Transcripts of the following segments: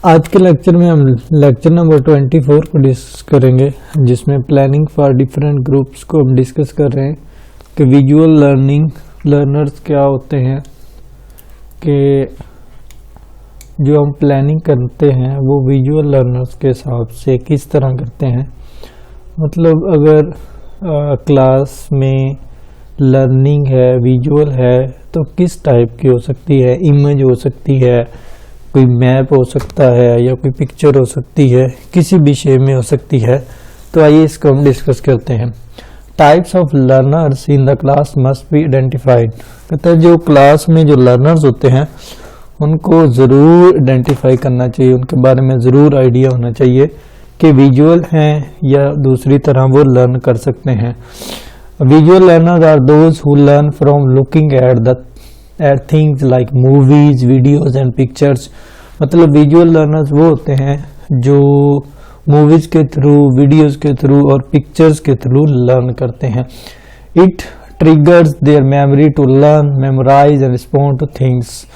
आज के लेक्चर में हम लेक्चर नंबर 24 को डिस्कस करेंगे, जिसमें प्लानिंग फॉर डिफरेंट ग्रुप्स को हम डिस्कस कर रहे हैं कि विजुअल लर्नर्स क्या होते हैं, कि जो हम प्लानिंग करते हैं वो विजुअल लर्नर्स के हिसाब से किस तरह करते हैं। मतलब अगर क्लास में लर्निंग है, विजुअल है, तो किस टाइप की हो सकती है। इमेज हो सकती है, कोई मैप हो सकता है, या कोई पिक्चर हो सकती है, किसी विषय में हो सकती है। तो आइए इसको हम डिस्कस करते हैं। Types of learners in the class must be identified. कहते हैं जो क्लास में जो लर्नर्स होते हैं उनको ज़रूर आइडेंटिफाई करना चाहिए, उनके बारे में ज़रूर आइडिया होना चाहिए कि विजुअल हैं या दूसरी तरह वो लर्न कर सकते हैं। Visual learners are those who learn from looking at things like movies, videos and pictures. मतलब विजुअल लर्नर्स वो होते हैं जो मूवीज के थ्रू, वीडियोज के थ्रू और पिक्चर्स के थ्रू लर्न करते हैं। It triggers their memory to learn, memorise and respond to things.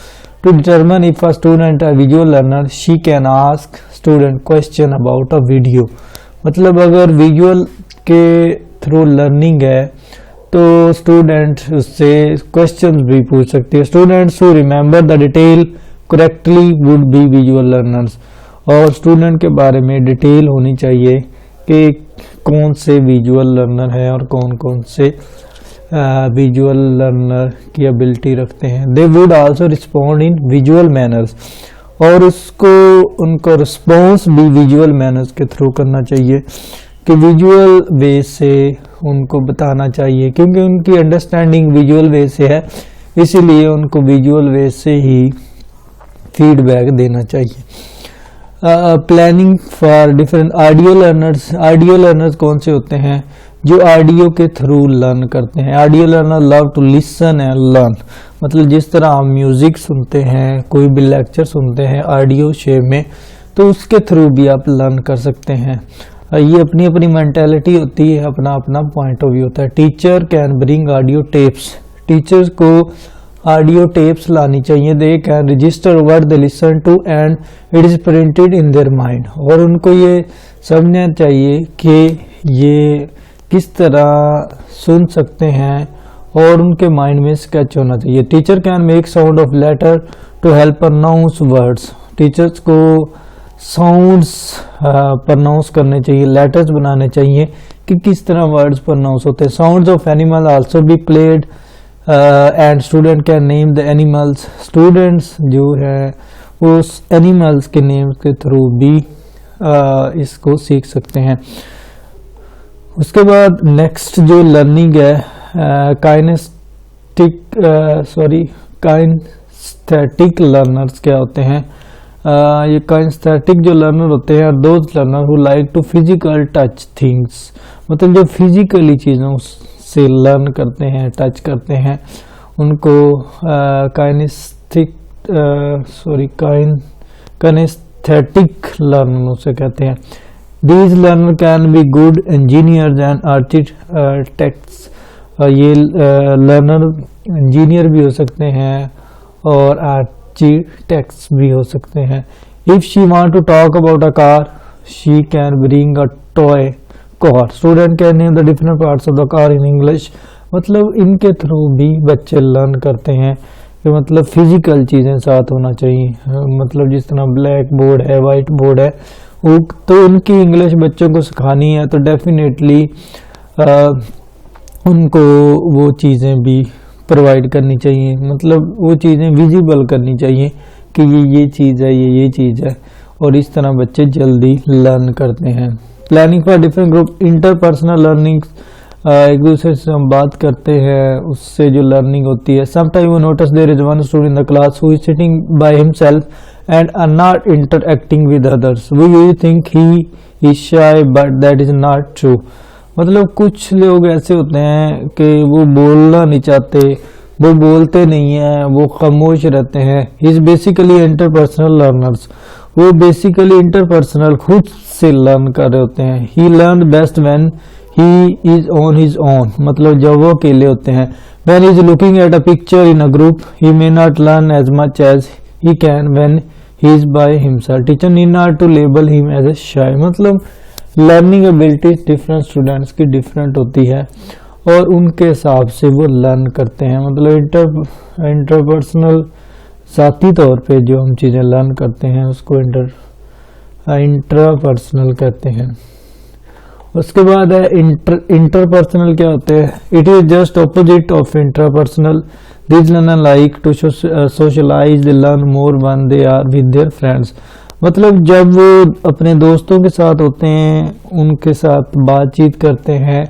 To determine if a student a visual learner, she can ask student question about a video. मतलब अगर visual के through learning है तो student उससे question भी पूछ सकते हैं। Students who remember the detail correctly would be visual learners. और स्टूडेंट के बारे में डिटेल होनी चाहिए कि कौन से विजुअल लर्नर है और कौन कौन से विजुअल लर्नर की एबिलिटी रखते हैं। They would also respond in visual manners, और उसको उनको रिस्पॉन्स भी विजुअल मैनर्स के थ्रू करना चाहिए कि विजुअल वे से उनको बताना चाहिए, क्योंकि उनकी अंडरस्टैंडिंग विजुअल वे से है, इसीलिए उनको विजुअल वे से ही फीडबैक देना चाहिए। Planning for different audio learners. Audio learners कौन से होते हैं? जो ऑडियो के थ्रू लर्न करते हैं। Audio learner love to listen and learn. मतलब जिस तरह हम म्यूजिक सुनते हैं, कोई भी लेक्चर सुनते हैं ऑडियो शेप में, तो उसके थ्रू भी आप लर्न कर सकते हैं। ये अपनी अपनी मेंटालिटी होती है, अपना अपना पॉइंट ऑफ व्यू होता है। Teacher can bring audio tapes. Teachers को ऑडियो टेप्स लानी चाहिए। They can register what they listen to and it is printed in their mind. और उनको ये समझना चाहिए कि ये किस तरह सुन सकते हैं और उनके माइंड में स्केच होना चाहिए। Teacher can make sound of letter to help pronounce words. Teachers को साउंड्स प्रोनाउंस करने चाहिए, लेटर्स बनाने चाहिए कि किस तरह वर्ड्स प्रोनाउंस होते हैं। Sounds of animal also be played and student can name the animals. Students जो है वो एनिमल्स के नेम के थ्रू भी इसको सीख सकते हैं। उसके बाद नेक्स्ट जो लर्निंग है काइनेस्थेटिक लर्नर्स क्या होते हैं? ये काइनेस्थेटिक जो लर्नर होते हैं, those learner who like to physical touch things. मतलब जो फिजिकली चीज़ों से लर्न करते हैं, टच करते हैं, उनको काइनेस्थेटिक लर्नर से कहते हैं। These learner can be good engineers and architects। ये लर्नर इंजीनियर भी हो सकते हैं और आर्किटेक्ट्स भी हो सकते हैं। If she want to talk about a car, she can bring a toy car। Student can name the different parts of the car in English। मतलब इनके थ्रू भी बच्चे लर्न करते हैं कि मतलब फिजिकल चीज़ें साथ होना चाहिए। मतलब जिस तरह ब्लैक बोर्ड है, वाइट बोर्ड है, वो तो उनकी इंग्लिश बच्चों को सिखानी है, तो डेफिनेटली उनको वो चीज़ें भी प्रोवाइड करनी चाहिए। मतलब वो चीज़ें विजिबल करनी चाहिए कि ये चीज़ है, ये चीज़ है, और इस तरह बच्चे जल्दी लर्न करते हैं। Planning for different group. Interpersonal learning, एक दूसरे से हम बात करते हैं, उससे जो लर्निंग होती है। Sometime you notice there is one student in the class who is sitting by himself and are not interacting with others. We usually think he is shy, but that is not true। मतलब कुछ लोग ऐसे होते हैं कि वो बोलना नहीं चाहते, वो बोलते नहीं हैं, वो खामोश रहते हैं। He is basically interpersonal learners। वो बेसिकली इंटरपर्सनल खुद से लर्न कर रहे होते हैं। He learned best when he is on his own। मतलब जब वो अकेले होते हैं। When he is looking at a picture in a group, he may not learn as much as he can when he is by himself. Teacher need not to label him as a shy. मतलब learning abilities different students की डिफरेंट होती है और उनके हिसाब से वो लर्न करते हैं। मतलब इंटरपर्सनल ज़ाती तौर पे जो हम चीज़ें लर्न करते हैं उसको इंट्रापर्सनल कहते हैं। उसके बाद है इंटरपर्सनल क्या होते हैं? It is just opposite of intrapersonal. This learner like to socialise, they learn more when they are with their friends. मतलब जब वो अपने दोस्तों के साथ होते हैं, उनके साथ बातचीत करते हैं,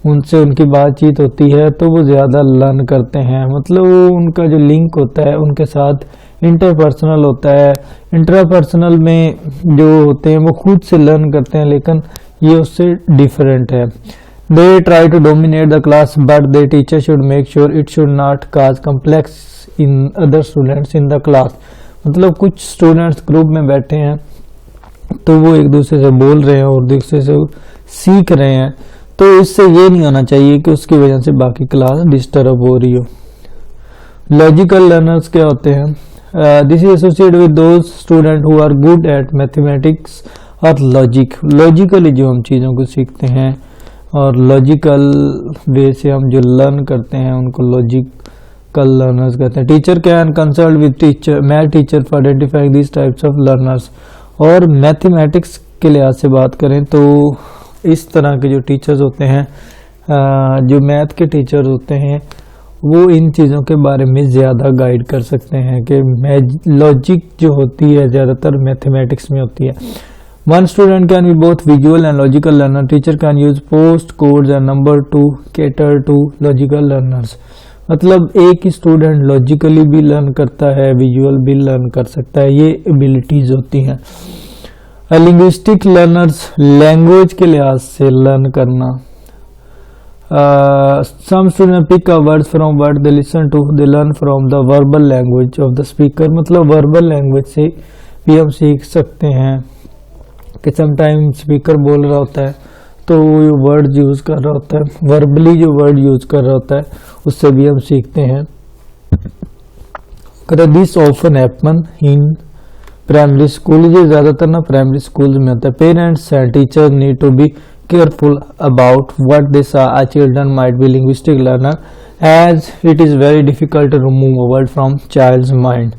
उनसे उनकी बातचीत होती है तो वो ज़्यादा लर्न करते हैं। मतलब उनका जो लिंक होता है उनके साथ इंटरपर्सनल होता है। इंट्रापर्सनल में जो होते हैं वो खुद से लर्न करते हैं, लेकिन ये उससे डिफरेंट है। They try to dominate the class but they teacher should make sure it should not cause complex in other students in the class. मतलब कुछ स्टूडेंट्स ग्रुप में बैठे हैं तो वो एक दूसरे से बोल रहे हैं और दूसरे से सीख रहे हैं, तो इससे ये नहीं होना चाहिए कि उसकी वजह से बाकी क्लास डिस्टर्ब हो रही हो। लॉजिकल लर्नर्स क्या होते हैं? This is associated with those student who are good at mathematics और लॉजिक। लॉजिकली जो हम चीज़ों को सीखते हैं और लॉजिकल वे से हम जो लर्न करते हैं उनको लॉजिकल लर्नर्स कहते हैं। Teacher can consult with teacher math teacher for identifying this types of learners. और मैथमेटिक्स के लिहाज से बात करें तो इस तरह के जो टीचर्स होते हैं, जो मैथ के टीचर्स होते हैं, वो इन चीज़ों के बारे में ज़्यादा गाइड कर सकते हैं कि लॉजिक जो होती है ज़्यादातर मैथमेटिक्स में होती है। One student can be both visual and logical learner. Teacher can use post codes and number to cater to logical learners. मतलब एक ही स्टूडेंट लॉजिकली भी लर्न करता है, विजुअल भी लर्न कर सकता है, ये एबिलिटीज होती हैं। लिंग्विस्टिक लर्नर्स लैंग्वेज के लिहाज से लर्न करना। Some student pick up words from word they listen to, they learn from the verbal language of the speaker. मतलब वर्बल लैंग्वेज से भी हम सीख सकते हैं कि समटाइम स्पीकर बोल रहा होता है तो वो वर्ड यूज कर रहा होता है, वर्बली जो वर्ड यूज कर रहा होता है उससे भी हम सीखते हैं। This often happen in primary school. ये ज्यादातर ना प्राइमरी स्कूल में होता है। Parents and teacher need to be careful about what they say. A children might be linguistic learner as it is very difficult to remove a word from child's mind.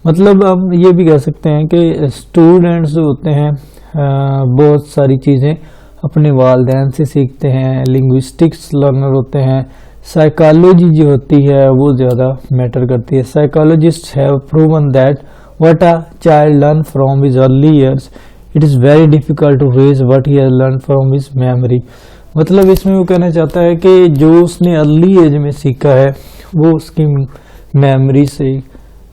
मतलब हम ये भी कह सकते हैं कि स्टूडेंट्स जो होते हैं बहुत सारी चीज़ें अपने वालिदैन से सीखते हैं। लिंग्विस्टिक्स लर्नर होते हैं। साइकोलॉजी जो होती है वो ज़्यादा मैटर करती है। Psychologist have proven that what a child learn from his early years it is very difficult to raze what he has learn from his memory. मतलब इसमें वो कहना चाहता है कि जो उसने अर्ली एज में सीखा है वो उसकी मेमोरी से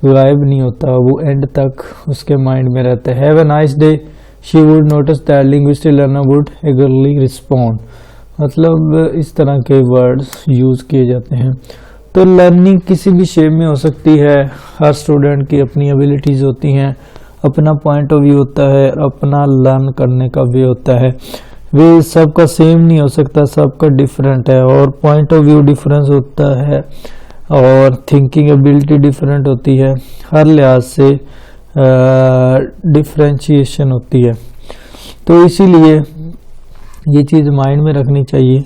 गायब नहीं होता, वो एंड तक उसके माइंड में रहता है। Have a nice day she would notice that linguistic learner would eagerly respond. मतलब इस तरह के वर्ड्स यूज किए जाते हैं। तो लर्निंग किसी भी शेप में हो सकती है। हर स्टूडेंट की अपनी एबिलिटीज होती हैं, अपना पॉइंट ऑफ व्यू होता है, अपना लर्न करने का वे होता है। वे सबका सेम नहीं हो सकता, सबका डिफरेंट है और पॉइंट ऑफ व्यू डिफरेंस होता है और थिंकिंग एबिलिटी डिफरेंट होती है। हर लिहाज से डिफरेंशिएशन होती है। तो इसीलिए ये चीज़ माइंड में रखनी चाहिए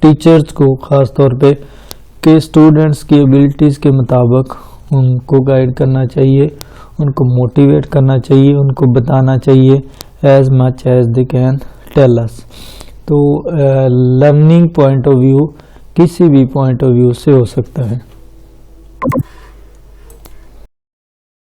टीचर्स को, ख़ास तौर पे कि स्टूडेंट्स की एबिलिटीज़ के मुताबिक उनको गाइड करना चाहिए, उनको मोटिवेट करना चाहिए, उनको बताना चाहिए as much as they can tell us. तो लर्निंग पॉइंट ऑफ व्यू किसी भी पॉइंट ऑफ व्यू से हो सकता है।